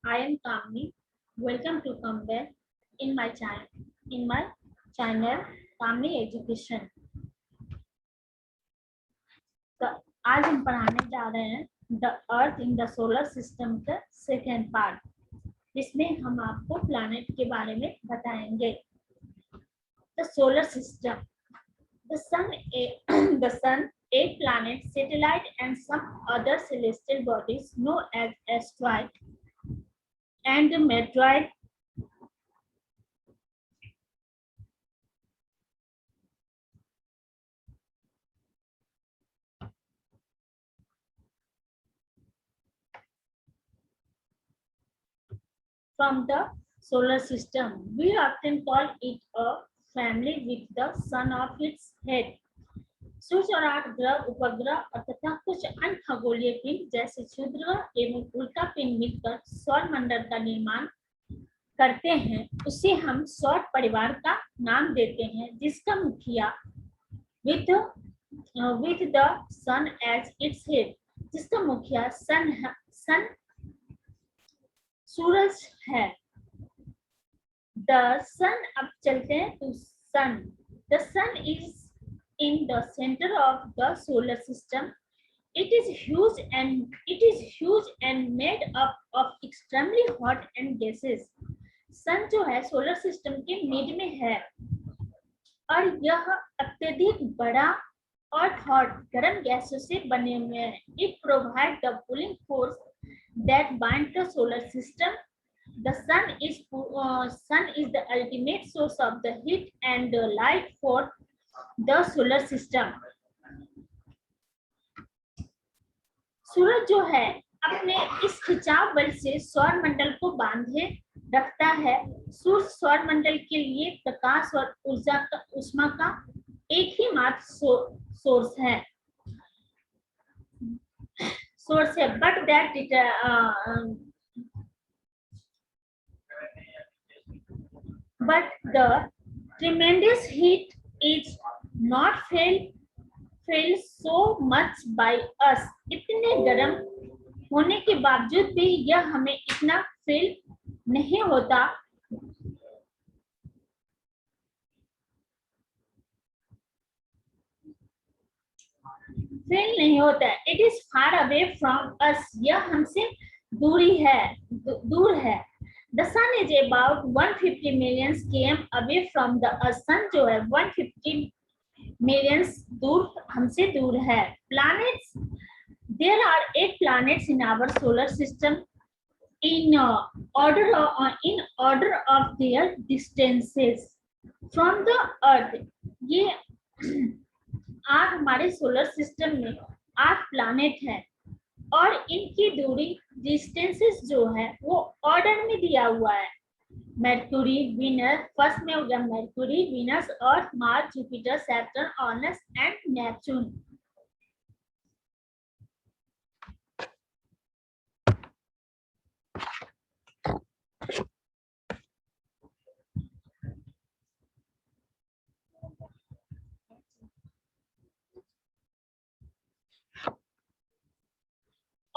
I am Kamini. Welcome to come back in my channel Kamini Education. तो आज हम पढ़ाने जा रहे हैं the earth in the solar system का सेकेंड पार्ट, जिसमें हम आपको प्लैनेट के बारे में बताएंगे. The solar system, the sun, the sun, 8 planets, satellite, and some other celestial bodies known as asteroid and meteoroid. From the solar system, we often call it a family with the sun of its head. सूर्य और 8 ग्रह, उपग्रह और तथा कुछ अन्य खगोलीय पिंड जैसे क्षुद्र एवं उल्का पिंड मिलकर सौर मंडल का निर्माण करते हैं. उसे हम सौर परिवार का नाम देते हैं, जिसका मुखिया with the sun as its head, जिसका मुखिया सन सूरज है. The sun, अब चलते हैं तो sun. The sun is in the center of the solar system. It is huge and made up of extremely hot and gases. सन जो है सोलर सिस्टम के मिड में है और यह अत्यधिक बड़ा और हॉट गर्म गैसों से बने हुए हैं. It provides the pulling force that binds the solar system. The sun is the ultimate source of the heat and the light for the solar system. सूरज जो है अपने इस खिंचाव बल से सौर मंडल को बांधे रखता है. सूर्य सौर मंडल के लिए प्रकाश और ऊष्मा का एक ही मात्र सोर्स है. But the tremendous heat is not felt so much by us. इतने गर्म होने के बावजूद भी यह हमें इतना फील नहीं होता. It is far away from us. यह हमसे दूर है. The sun is about 150 million km away from the earth. sun जो है 150 million हमसे दूर है. Planets, there are 8 planets in our solar system in order of their distances from the earth. ये 8 हमारे सोलर सिस्टम में 8 प्लैनेट हैं और इनकी दूरी डिस्टेंसेस जो है वो ऑर्डर में दिया हुआ है. मर्क्यूरी, वीनस, फर्स्ट में हो गया Mercury, Venus, Earth, Mars, Jupiter, Saturn, Uranus and Neptune.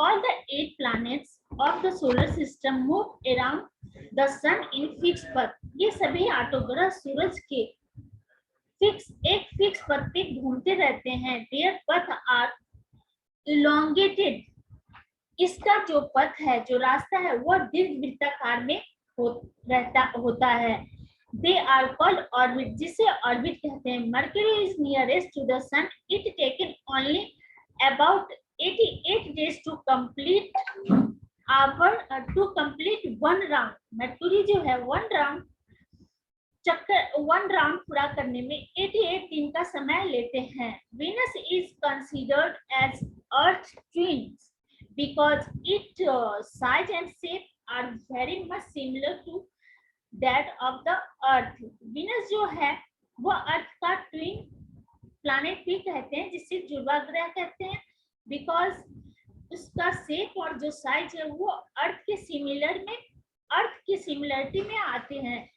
All the 8 planets of the solar system move around the sun in fixed path. ये सभी 8 ग्रह सूरज के एक फिक्स पथ पे घूमते रहते हैं. Their path are elongated. इसका जो पथ है, जो रास्ता है, वो दीर्घवृत्ताकार में होता है. They are called orbit, जिसे ऑर्बिट कहते हैं. Mercury is nearest to the sun. It taken only about 88 days to complete one round. Mercury जो है वन राउंड पूरा करने में 88 दिन का समय लेते हैं. Venus is considered as Earth twins because its size and shape are very much similar to that of the Earth. Venus जो है वो अर्थ का ट्विन प्लैनेट भी कहते हैं, जिसे जुड़वा ग्रह कहते हैं, बिकॉज उसका शेप और जो साइज है वो अर्थ के सिमिलरिटी में आते हैं.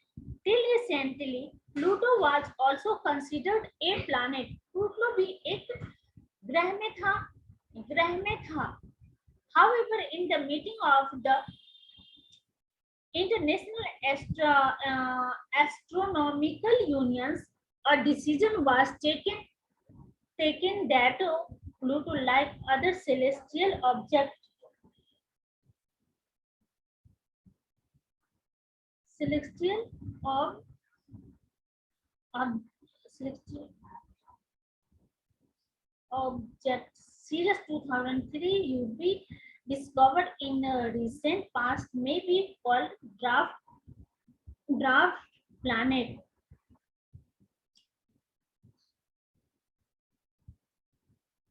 Till recently, Pluto was also considered a planet. Pluto भी एक ग्रह में था. However, in the meeting of the International Astronomical Unions, a decision was taken that Pluto, like other celestial objects, celestial ob, ob, celestial objects, Sirius 2003 UV discovered in a recent past may be called draft planet.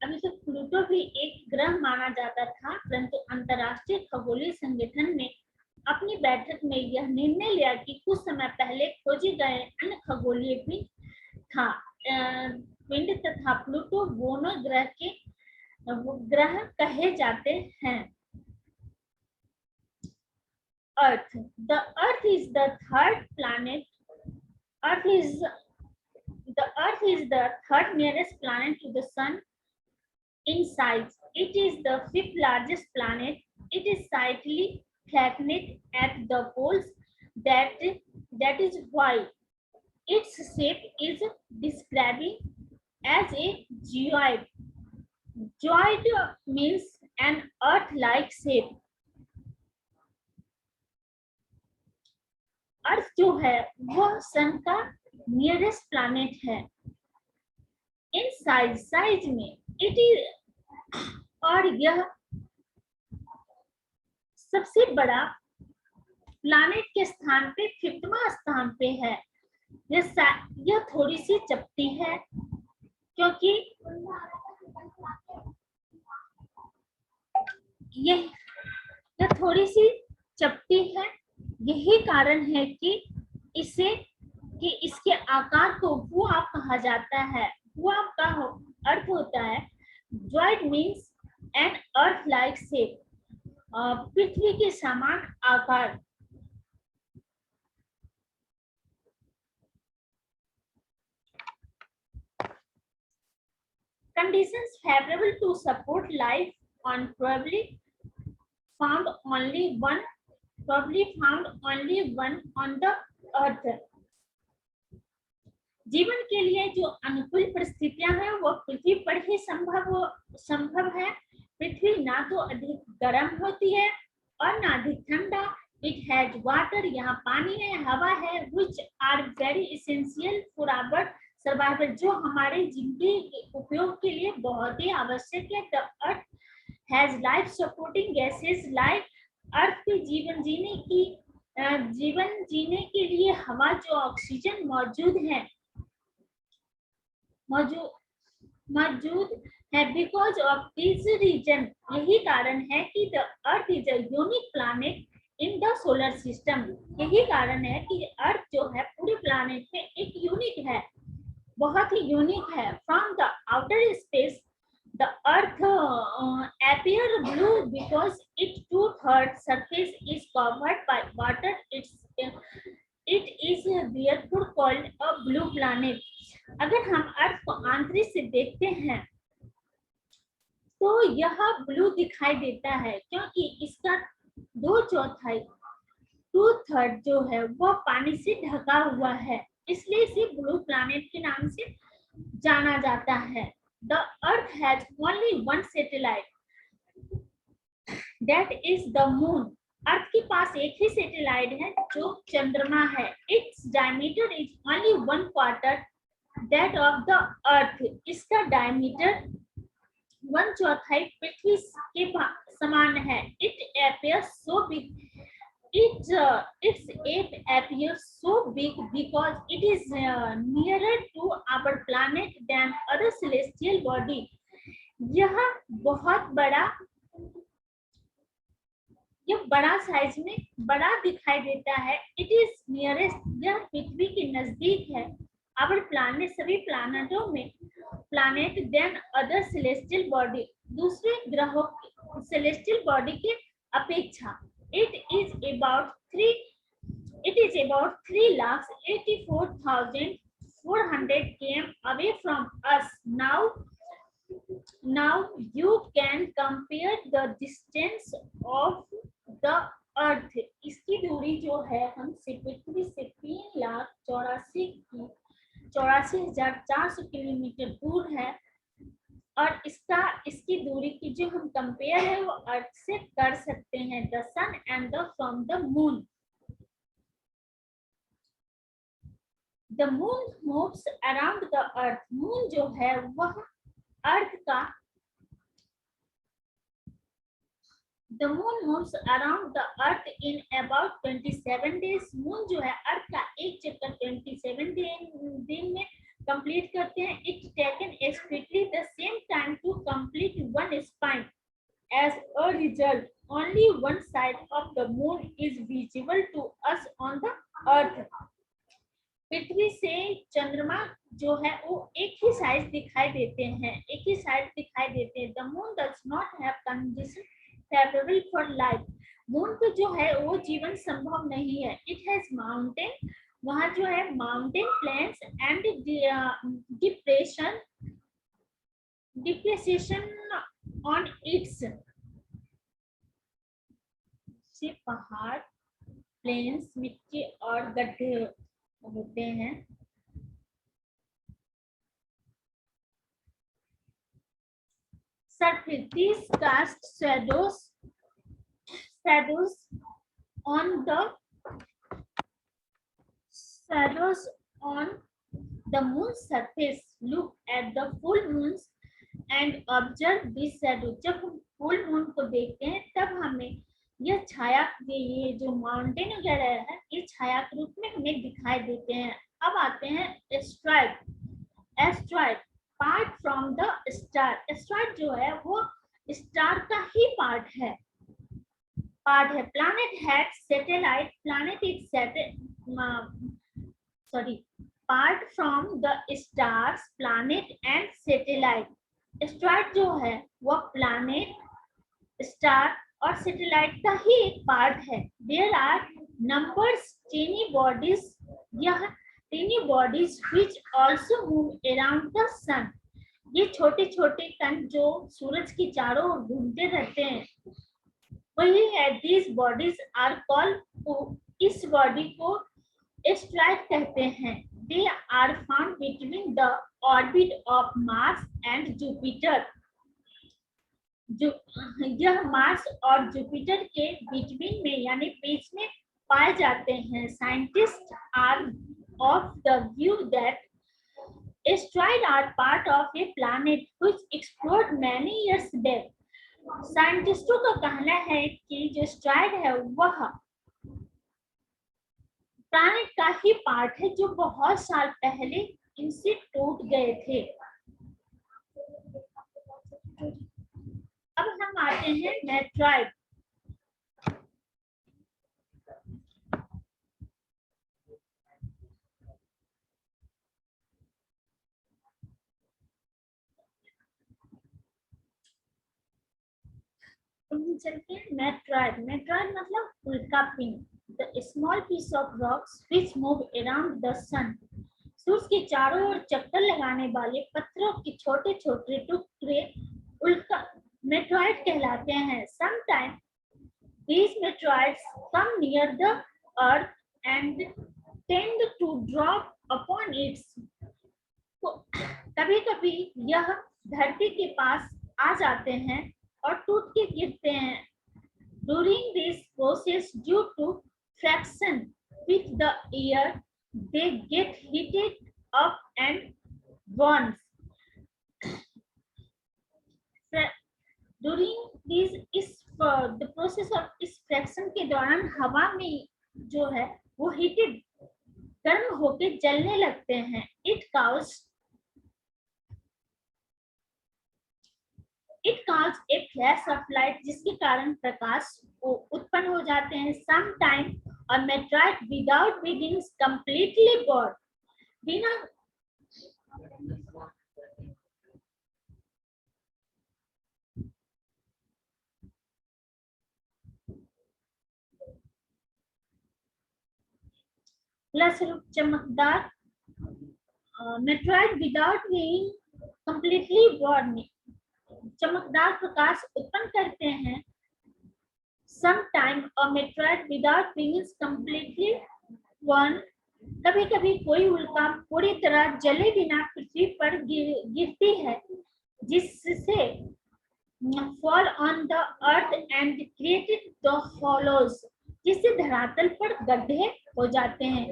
अभी तक Pluto भी एक ग्रह माना जाता था, परंतु अंतरराष्ट्रीय खगोलीय संगठन ने अपनी बैठक में यह निर्णय लिया कि कुछ समय पहले खोजे गए अन्य खगोलीय पिंड तथा प्लूटो दोनों ग्रह कहे जाते हैं। अर्थ, the earth is the third planet. The earth is the third nearest planet to the sun in size. It is the fifth largest planet. It is slightly flattened at the poles. That is why its shape is described as a geoid. Geoid means an earth-like shape. अर्थ जो है वह सन का nearest planet है। In size में it is, और यह सबसे बड़ा प्लैनेट के स्थान पे 5वां स्थान पे है। यह थोड़ी सी चपटी है क्योंकि यह थोड़ी सी चपटी है। यही कारण है कि इसके आकार को भूआब कहा जाता है। भूआब का अर्थ होता है, geoid means an earth like shape, पृथ्वी के समान आकार। Conditions favorable to support life on probably found only one on the earth. जीवन के लिए जो अनुकूल परिस्थितियां हैं वो पृथ्वी पर ही संभव है। पृथ्वी ना तो अधिक गर्म होती है और ना अधिक ठंडा। इट हैज वाटर, यहाँ पानी है, हवा है, which are very essential for our survival, जो हमारे जिंदगी के उपयोग के लिए बहुत ही आवश्यक है। The earth has life supporting gases like अर्थ पे जीवन जीने के लिए हवा जो ऑक्सीजन मौजूद है बिकॉज ऑफ दिस रीजन। यही कारण है कि the earth is a unique planet in the solar system. यही कारण है कि अर्थ जो है पूरे प्लैनेट में एक यूनिक है, बहुत ही यूनिक है। From the outer space the earth appears blue because its 2/3 surface is covered by water. It is therefore called a blue planet. अगर हम अर्थ को आंतरिक से देखते हैं तो यह ब्लू दिखाई देता है क्योंकि इसका 2/3 जो है वह पानी से ढका हुआ है, इसलिए इसे ब्लू प्लैनेट के नाम से जाना जाता है। The earth has only one satellite, that is the moon. अर्थ के पास एक ही सैटेलाइट है जो चंद्रमा है। Its diameter is only 1/4 that of the earth. इसका डायमीटर 1/4 पृथ्वी के समान है। It appears so big. Its shape appears so big because it is nearer to our planet than other celestial body. यह बड़ा साइज में बड़ा दिखाई देता है। It is nearest, यह पृथ्वी के नजदीक है। Our planet, सभी प्लैनेटों में planet than other celestial body, दूसरे ग्रहों celestial body के अपेक्षा। It is about 3,84,400 km away from us. Now you can compare the distance of the earth. इसकी दूरी जो है हमसे पृथ्वी से 3,84,400 किलोमीटर दूर है, और इसकी दूरी की जो हम कंपेयर है वो अर्थ से कर सकते हैं, the sun and the from the moon. The moon moves around the earth, moon जो है वह अर्थ का, The moon moves around the earth in about 27 days. Moon जो है अर्थ का एक चक्कर 27 दिन में कंप्लीट करते हैं। It taken exactly the same time to complete one spin. As a result, only one side of the moon is visible to us on the earth. पृथ्वी से चंद्रमा जो है वो एक ही साइड दिखाई देते हैं, एक ही साइड दिखाई देते हैं। The moon does not have condition favorable for life. Moon पे जो है वो जीवन संभव नहीं है। It has mountain, वहाँ जो है mountain plains and depression on its, से पहाड़, प्लेन्स, मिट्टी और गड्ढे होते हैं। Surface, these cast shadows on the moon's surface. Look at the full moons and observe this shadow. जब हम full moon को देखते हैं तब हमें यह छाया, ये जो माउंटेन वगैरह है ये छाया के रूप में हमें दिखाई देते हैं। अब आते हैं asteroid, part from the star. Asteroid जो है वो स्टार का ही पार्ट है। Planet had satellite, planet is part from the stars, planet and satellite. Asteroid जो है वो प्लैनेट, स्टार और सैटेलाइट का ही एक पार्ट है। There are numbers tiny bodies, यह tiny bodies which also move around the sun. ये छोटे छोटे कण जो सूरज की चारों ओर घूमते रहते हैं वही है। These bodies are called, इस बॉडी को एस्ट्रॉइड कहते हैं। They are found between the orbit of Mars and Jupiter. यह मार्स और जुपिटर के बीच में यानी बीच में पाए जाते हैं। Scientists are of the view that asteroids are part of a planet which exploded many years back. साइंटिस्टों का कहना है कि जो एस्ट्रॉइड है वह प्लैनेट का ही पार्ट है जो बहुत साल पहले इनसे टूट गए थे। अब हम आते हैं मेट्रॉइड। चलते हैं मेट्रॉइड। मेट्रॉइड मतलब उल्का पिंड, the small piece of rocks which move around the sun. सूरज के चारों ओर चक्कर लगाने वाले पत्थरों के छोटे छोटे टुकड़े उल्का मेट्रॉइड कहलाते हैं। Sometimes these meteorites come near the earth and tend to drop upon it. कभी-कभी यह धरती के पास आ जाते हैं और टूट के गिरते हैं। During this process, due to friction with the air, they get heated up and burn. During the process of इस फ्रैक्शन के दौरान हवा में जो है वो हीटेड गर्म होके जलने लगते हैं। It causes a flash of light, जिसके कारण प्रकाश उत्पन्न हो जाते हैं। Sometimes a meteorite without being completely burned, बिना चमकदार meteorite without being completely burned, चमकदार प्रकाश उत्पन्न करते हैं। Sometimes a meteorite without wings completely one, कभी कभी कोई उल्का पूरी तरह जले बिना पृथ्वी पर गिरती है, जिससे fall on the earth and created the hollows, जिससे धरातल पर गड्ढे हो जाते हैं.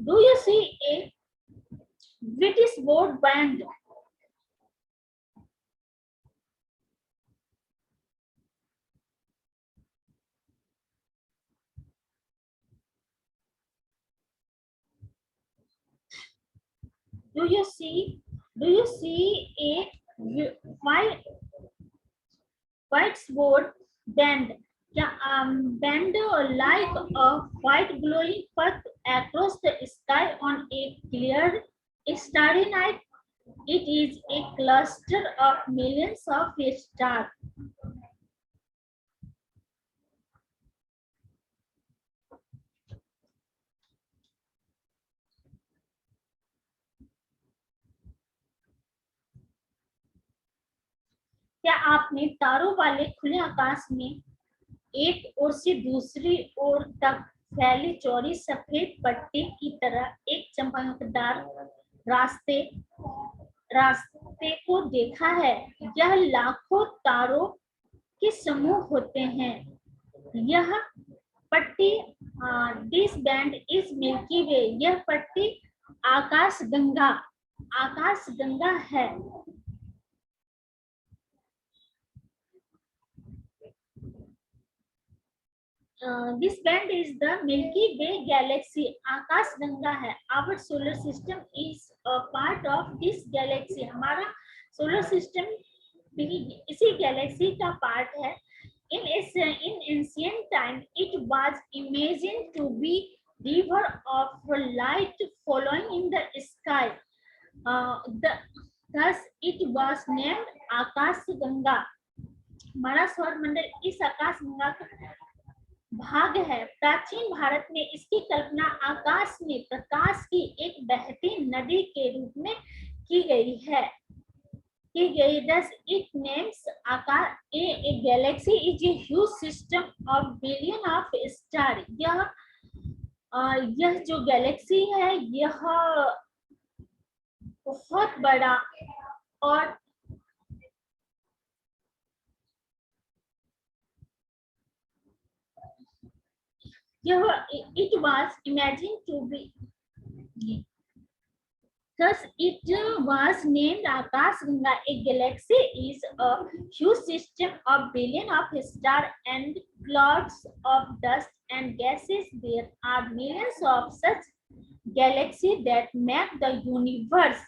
Do you see a British board band? Do you see a white board band? Band like a white glowing path across the sky on a clear starry night. It is a cluster of millions of stars. क्या आपने तारों वाले खुले आकाश में एक ओर से दूसरी ओर तक फैली चौड़ी सफेद पट्टी की तरह एक चमकदार रास्ते को देखा है? यह लाखों तारों के समूह होते हैं. यह पट्टी दिस बैंड इज मिल्की वे. यह पट्टी आकाश गंगा है. This band is the Milky Way galaxy. आकाश गंगा है. Our solar system is a part of this galaxy. हमारा सोलर सिस्टम भी इसी गैलेक्सी का पार्ट है. In ancient time, it was imagined to be river of light flowing in the sky. Thus, it was named आकाश गंगा. हमारा सौर मंडल इस आकाश गंगा का भाग है. प्राचीन भारत में इसकी कल्पना आकाश में प्रकाश की एक बहती नदी के रूप में की गई. Thus it names Akash. A galaxy is a huge system of billion of stars. यह जो गैलेक्सी है यह बहुत बड़ा और it was imagined to be. Thus, it was named Akash Ganga. A galaxy is a huge system of billions of stars and clouds of dust and gases. There are millions of such galaxies that make the universe.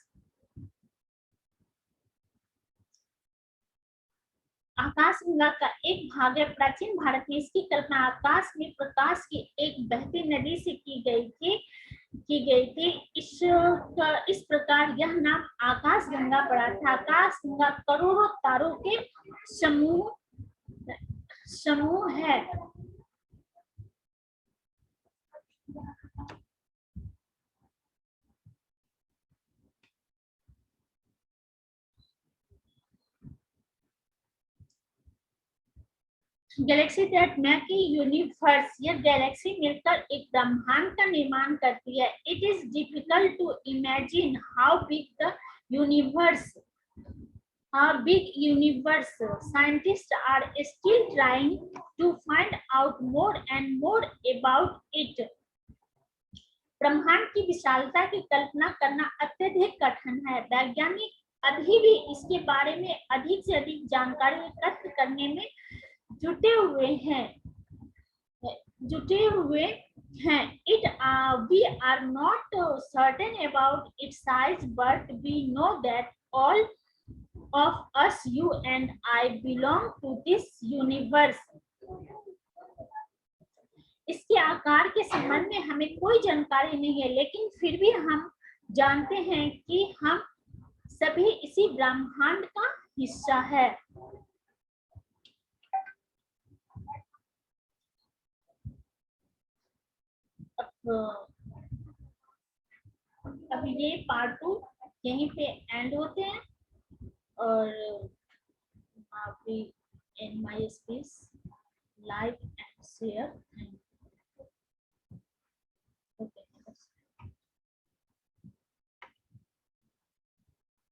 आकाश गंगा का एक भाग है. प्राचीन भारत में इसकी कल्पना आकाश में प्रकाश की एक बहती नदी से की गई थी. इस प्रकार यह नाम आकाश गंगा पड़ा था. आकाश गंगा करोड़ों तारों के समूह है. Galaxy that make a universe. यह गैलेक्सी मिलकर एक ब्रह्मांड का निर्माण करती है. It is difficult to imagine how big the universe. Big universe. Scientists are still trying to find out more and more about it. ब्रह्मांड की विशालता की कल्पना करना अत्यधिक कठिन है. वैज्ञानिक अभी भी इसके बारे में अधिक से अधिक जानकारी एकत्र करने में जुटे हुए हैं. We are not certain about its size, but we know that all of us, you and I, belong to this universe. इसके आकार के संबंध में हमें कोई जानकारी नहीं है, लेकिन फिर भी हम जानते हैं कि हम सभी इसी ब्रह्मांड का हिस्सा है. अब ये पार्ट 2 यहीं पे एंड होते हैं. और in my space, like and here.